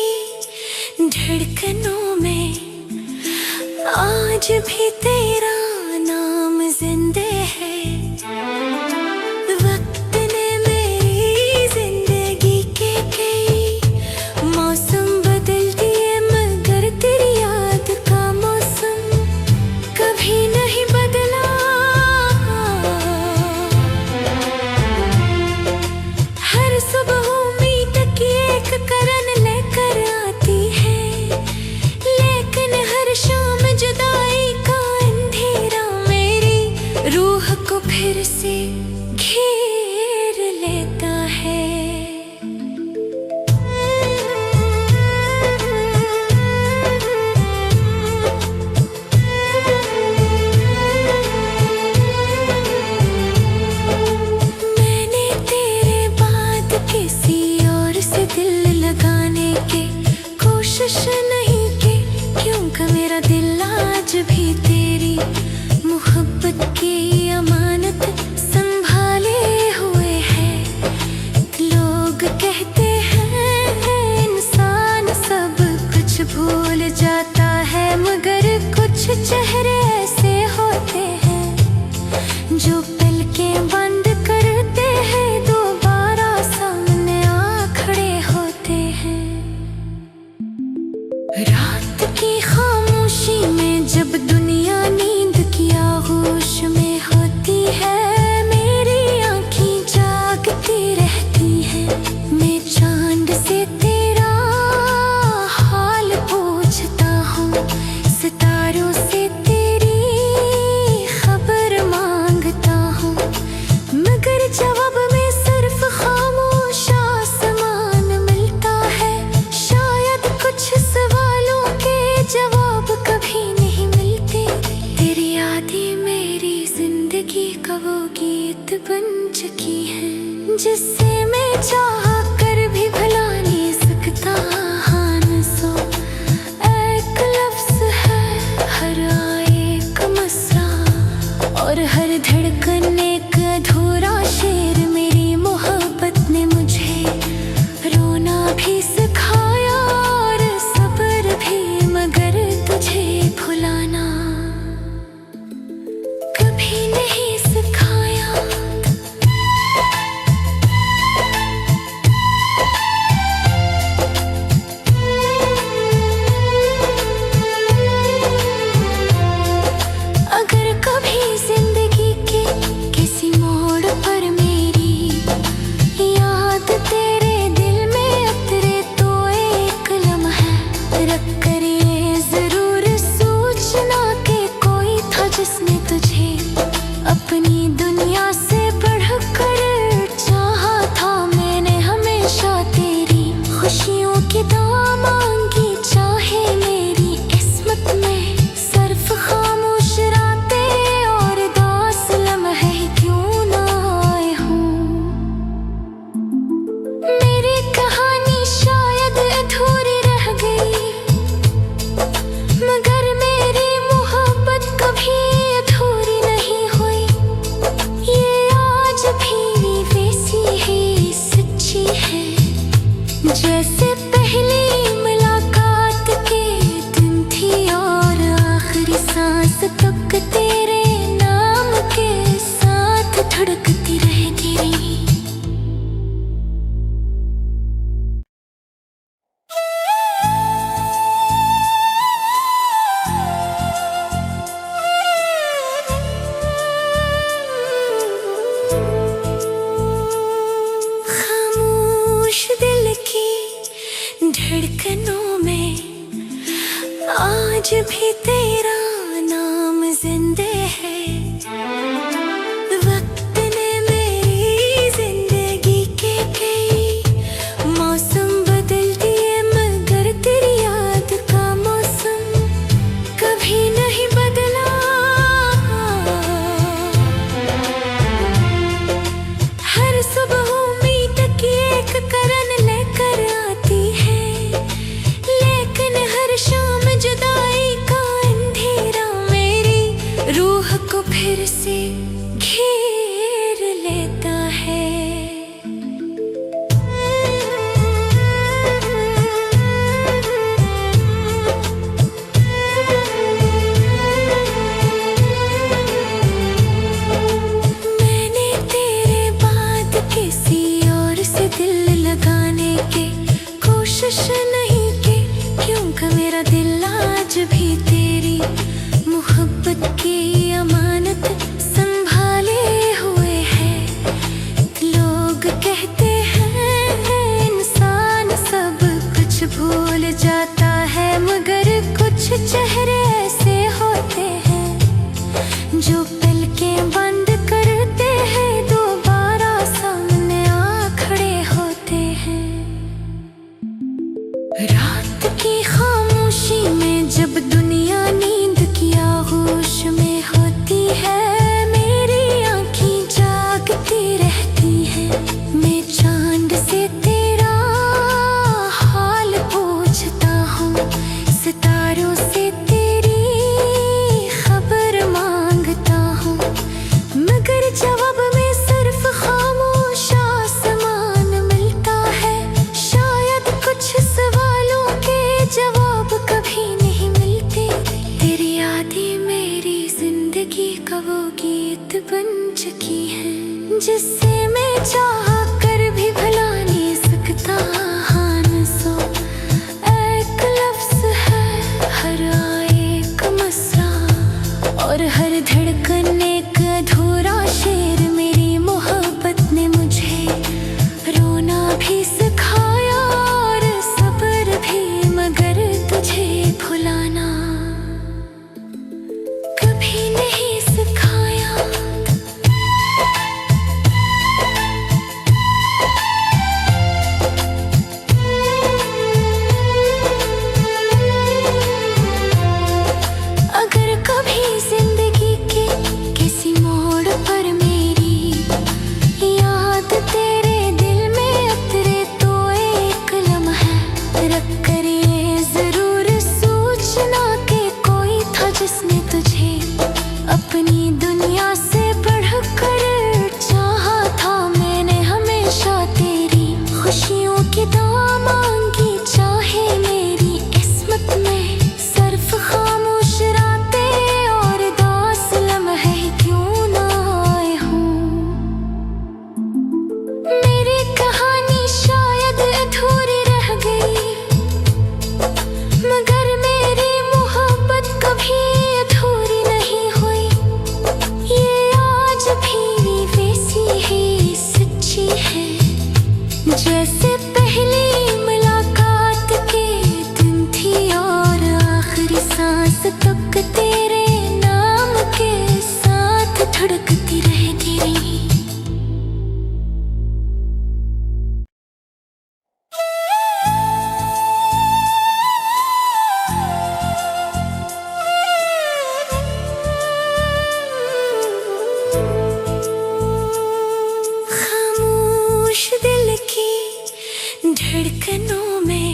की धड़कनों में आज भी तेरा नाम जिंदे है। वक्त ने मेरी जिंदगी के कई मौसम बदल दिए, मगर तेरी याद का मौसम कभी नहीं बदला। हर सुबह उम्मीद की एक करन लेकर आती है, लेकिन हर शाम जुदाई का अंधेरा मेरी रूह को फिर से घेर लेता है। मैंने तेरे बाद किसी और से दिल लगाने की कोशिश नहीं की, क्योंकि मेरा दिल आज भी तेरी मोहब्बत की अमानत संभाले हुए है। लोग कहते हैं इंसान सब कुछ भूल जाता है, मगर कुछ चेहरे ऐसे होते हैं जो पलकें बंद करते हैं दोबारा सामने आ खड़े होते हैं। रात की खामोशी में जब दुनिया नींद की आगोश में होती है, मेरी आँखें जागती रहती हैं। मैं चांद से तेरा हाल पूछता हूँ, सितारों से तेरी खबर मांगता हूँ, मगर जवाब में सिर्फ खामोश आसमान मिलता है। शायद कुछ सवालों के जवाब कभी नहीं मिलते। तेरी यादें मेरी जिंदगी का वो गीत बन चुकी है, जिससे मैं चाह कर भी भुला नहीं सकता। हाँ न सो एक लफ्ज है, हर एक मसरा और हर धड़कन एक अधूरा शेर। मेरी मोहब्बत ने मुझे रोना भी सिखाया और सब्र भी, मगर तुझे भुलाना कभी नहीं सिखाया। अगर कभी जिंदगी के किसी मोड़ पर मेरी याद तेरे दिल में उतरे, तो एक लम्हा रख कर ये जरूर सोचना कि कोई था जिसने तुझे अपनी दुनिया से बढ़कर चाहा था। मैंने हमेशा तेरी खुशियों की दुआ मांगी, चाहे मेरी किस्मत में सिर्फ खामोश रातें और दास लम्हे क्यों ना आए हों। मेरी कहानी शायद अधूरी रह गई, मगर मेरी मोहब्बत कभी अधूरी नहीं हुई। ये आज भी वैसी ही सच्ची है, जैसे पहली मुलाकात के दिन थी और आखिरी सांस तक तेरे नाम के साथ धड़कती रहेगी। खामोश दिल की धड़कनों में आज भी तेरा नाम जिंदे है। वक्त ने मेरी जिंदगी के कई मौसम बदल दिए, मगर तेरी याद का मौसम कभी नहीं बदला। हर सुबह उम्मीद की एक करन लेकर आती है, लेकिन हर शाम जुदाई का अंधेरा का मेरा दिल आज भी तेरी मोहब्बत की अमानत संभाले हुए है। लोग कहते हैं इंसान सब कुछ भूल जाता है, मगर कुछ चेहरे ऐसे होते हैं जो पलकें बंद करते हैं दोबारा सामने आ खड़े होते हैं। रात की खामोशी में जब दुनिया नींद की आगोश में होती है, मेरी आँखें जागती रहती हैं। मैं चांद से तेरा हाल पूछता हूँ, सितारों से तेरी खबर मांगता हूँ, मगर जवाब में सिर्फ खामोश आसमान मिलता है। शायद कुछ सवालों के जवाब कभी नहीं मिलते। तेरी यादें मेरी जिंदगी का वो गीत बन चुकी है, जिससे मैं चाह कर भी भुला नहीं सकता। हाँ न सो एक लफ्ज है, हर एक मसरा और हर धड़कन एक अधूरा शेर। मेरी मोहब्बत ने मुझे रोना भी सिखाया और सब्र भी, मगर तुझे भुलाना कभी नहीं सिखाया। अगर कभी जिंदगी के किसी मोड़ पर मेरी याद तेरे दिल में उतरे, तो एक लम्हा रख कर ये जरूर सोचना कि कोई था जिसने तुझे अपनी दुनिया से बढ़कर चाहा था। मैंने हमेशा तेरी खुशियों की दुआ मांगी, चाहे मेरी किस्मत में सिर्फ खामोश रातें और दास लम्हे क्यों ना आए हों। मेरी कहानी शायद अधूरी रह गई, मगर मेरी मोहब्बत कभी अधूरी नहीं हुई। ये आज भी वैसी ही सच्ची है, जैसे पहली मुलाकात के दिन थी और आखिरी सांस तक तेरे नाम के साथ धड़कती रहती रही। खामोश दिल की धड़कनों में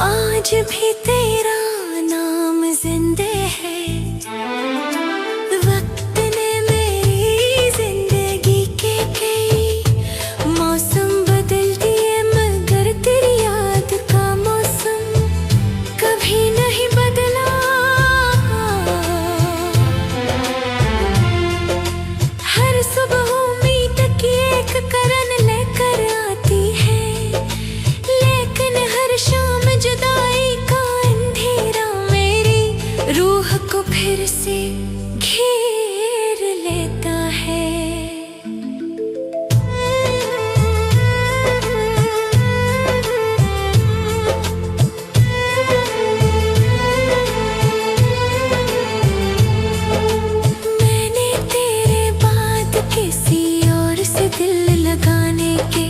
आज भी तेरा नाम जिंदे है। वक्त ने मेरी जिंदगी के कई मौसम बदल दिए, मगर तेरी याद का मौसम कभी नहीं बदला। हर सुबह उम्मीद की एक करन लेकर आती है, लेकिन हर शाम जुदाई का अंधेरा मेरी रूह को फिर से घेर लेता है। मैंने तेरे बाद किसी और से दिल लगाने की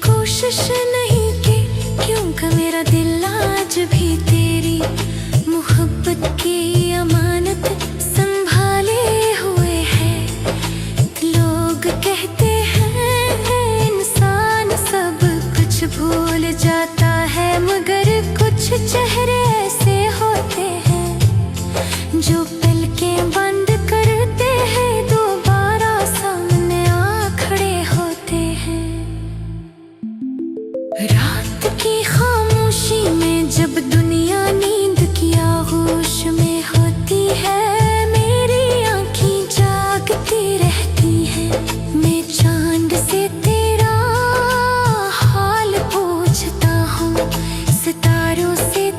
कोशिश नहीं की, क्योंकि मेरा दिल आज भी तेरी मोहब्बत की अमानत संभाले हुए है। लोग कहते हैं इंसान सब कुछ भूल जाता है, मगर कुछ चेहरे ऐसे होते हैं जो पलकें बंद करते हैं दोबारा सामने आ खड़े होते हैं। रात की खामोशी में जब दुनिया नींद की आगोश में होती है, मेरी आँखें जागती रहती हैं। मैं चांद से तेरा हाल पूछता हूँ, सितारों से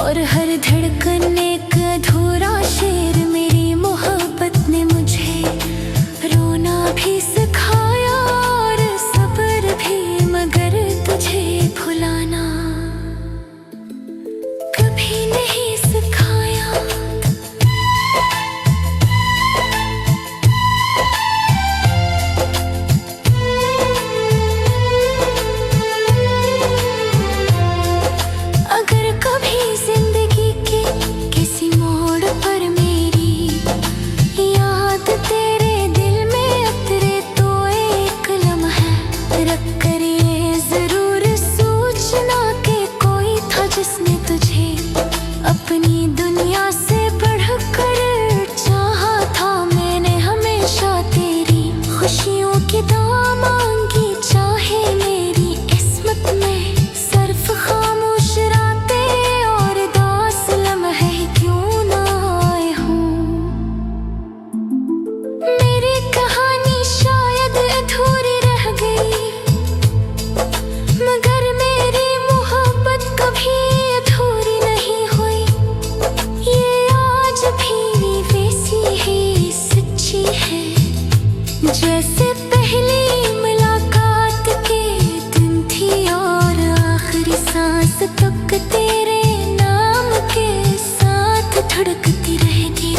और हर धड़कन एक अधूरा शेर। मेरी मोहब्बत ने मुझे रोना भी सिखाया और सब्र भी, मगर तुझे भुलाना कभी नहीं सिखाया। अगर कभी जिंदगी के किसी मोड़ पर मेरी याद तेरे दिल में उतरे तो एक लम्हा रख कर ये जरूर सोचना कि कोई था जिसने तुझे अपनी दुनिया से बढ़कर चाहा था। मैंने हमेशा तेरी खुशियों की दाम मांगी, चाहे मेरी किस्मत में सिर्फ खामोश रातें और दास लम्हे क्यों ना आए हों। मेरी कहानी शायद अधूरी रह गई, मगर मेरी मोहब्बत कभी अधूरी नहीं हुई। ये आज भी वैसी ही सच्ची है जैसे पहली मुलाकात के दिन थी, और आखिरी सांस तक तेरे नाम के साथ धड़कती रहेगी।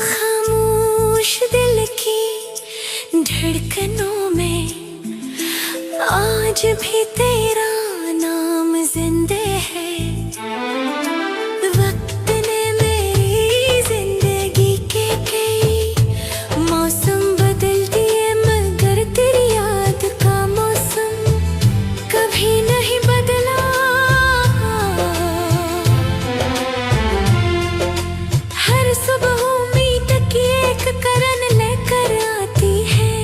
खामोश दिल की धड़कनों में आज भी तेरा नाम जिंदे है। वक्त ने मेरी जिंदगी के कई मौसम बदल दिए, मगर तेरी याद का मौसम कभी नहीं बदला। हर सुबह उम्मीद की एक करन लेकर आती है,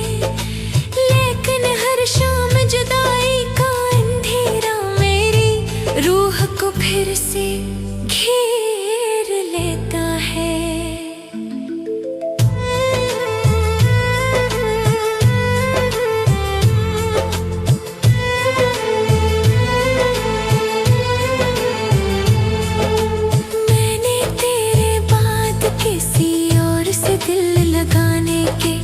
लेकिन हर शाम जुदाई का अंधेरा मेरी रूह को फिर से घेर लेता है। मैंने तेरे बाद किसी और से दिल लगाने की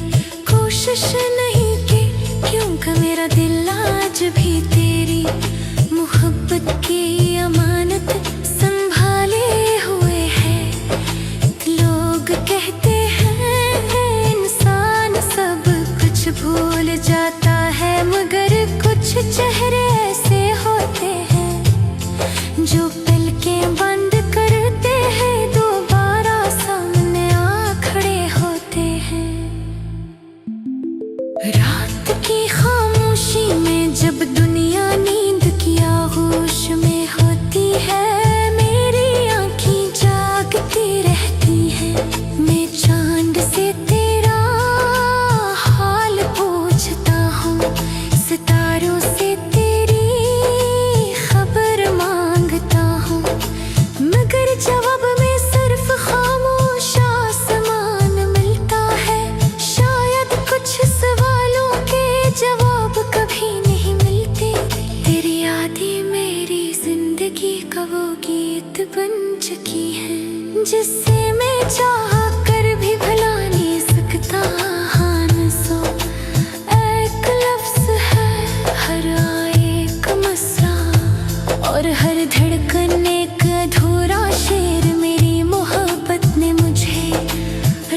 कोशिश नहीं की, क्योंकि मेरा दिल आज भी तेरी मोहब्बत की अमानत संभाले हुए है। लोग कहते हैं इंसान सब कुछ भूल जाता है, मगर कुछ चेहरे ऐसे होते हैं जो पलकें बंद करते हैं दोबारा सामने आ खड़े होते हैं। रात की खामोशी में जब दुनिया नींद की आगोश में होती है, मेरी आँखें जागती रहती हैं। मैं चांद से तेरा हाल पूछता हूँ, सितारों से तेरी खबर मांगता हूँ, मगर जवाब में सिर्फ खामोश आसमान मिलता है। शायद कुछ सवालों के जवाब कभी नहीं मिलते। तेरी यादें मेरी जिंदगी का वो गीत बन चुकी है, जिससे मैं चाह कर भी भुला नहीं सकता। हाँ न सो एक लफ्ज है, हर एक मसरा और हर धड़कन एक अधूरा शेर। मेरी मोहब्बत ने मुझे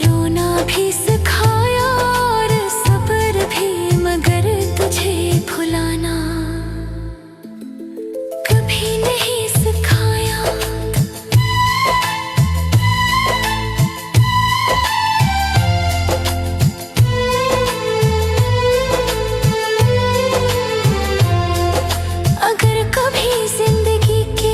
रोना भी सिखाया और सब्र भी, मगर तुझे भुलाना कभी नहीं सिखाया। अगर कभी जिंदगी के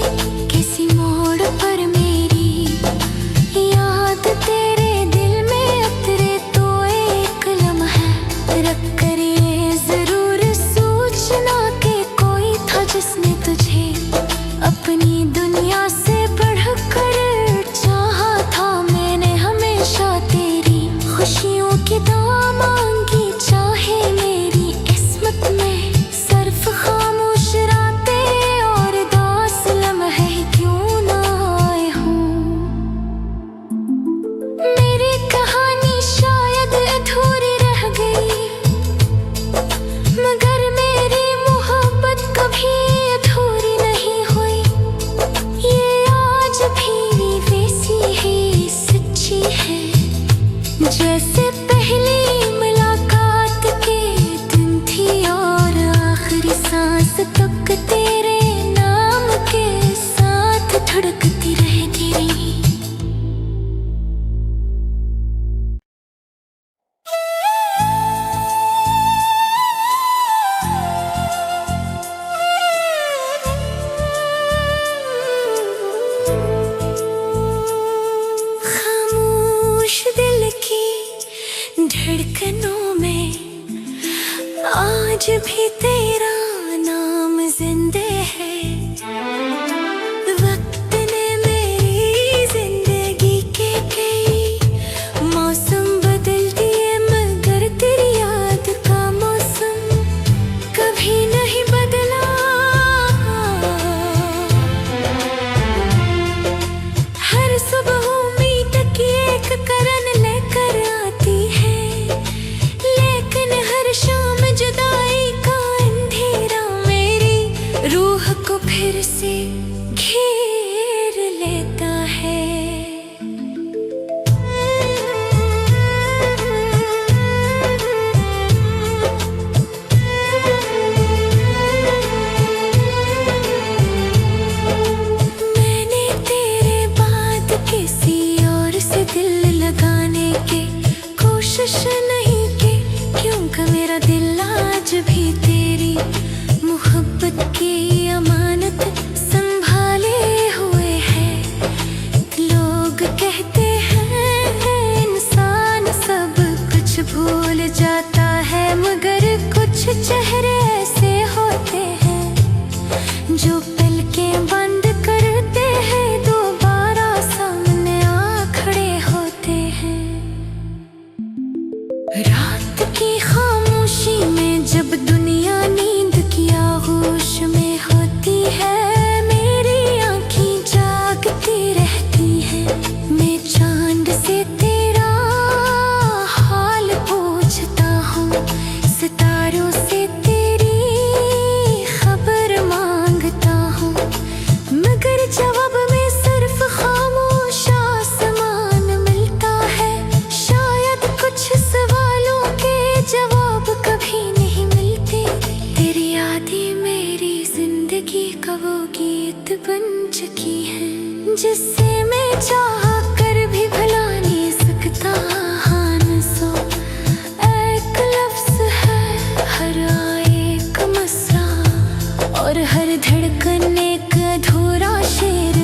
आज भी तेरा नाम जिंदे है। वक्त ने मेरी जिंदगी के कई मौसम बदल दिए, मगर तेरी याद का मौसम कभी नहीं बदला। हर सुबह उम्मीद की एक करन लेकर आती है, लेकिन हर शाम जुदाई का अंधेरा मेरी रूह को फिर से घेर लेता है। मैंने तेरे बाद किसी और से दिल लगाने की कोशिश नहीं की, क्योंकि मेरा दिल आज भी तेरी मोहब्बत की अमानत संभाले हुए है। लोग कहते हैं इंसान सब कुछ भूल जाता है, मगर कुछ चेहरे ऐसे होते हैं जो पलकें बंद करते हैं, दोबारा सामने आ खड़े होते हैं। रात की खामोशी में जब दुनिया नींद की आगोश में होती है, मेरी आँखें जागती रहती हैं। मैं चांद से तेरा हाल पूछता हूँ, सितारों से तेरी खबर मांगता हूँ, मगर जवाब में सिर्फ खामोश आसमान मिलता है। शायद कुछ सवालों के जवाब कभी नहीं मिलते। तेरी यादें मेरी जिंदगी का वो गीत बन चुकी है, जिससे मैं चाह कर भी भुला नहीं सकता। हाँ न सो एक लफ्ज है, हर आए एक मसरा, और हर धड़कन एक अधूरा शेर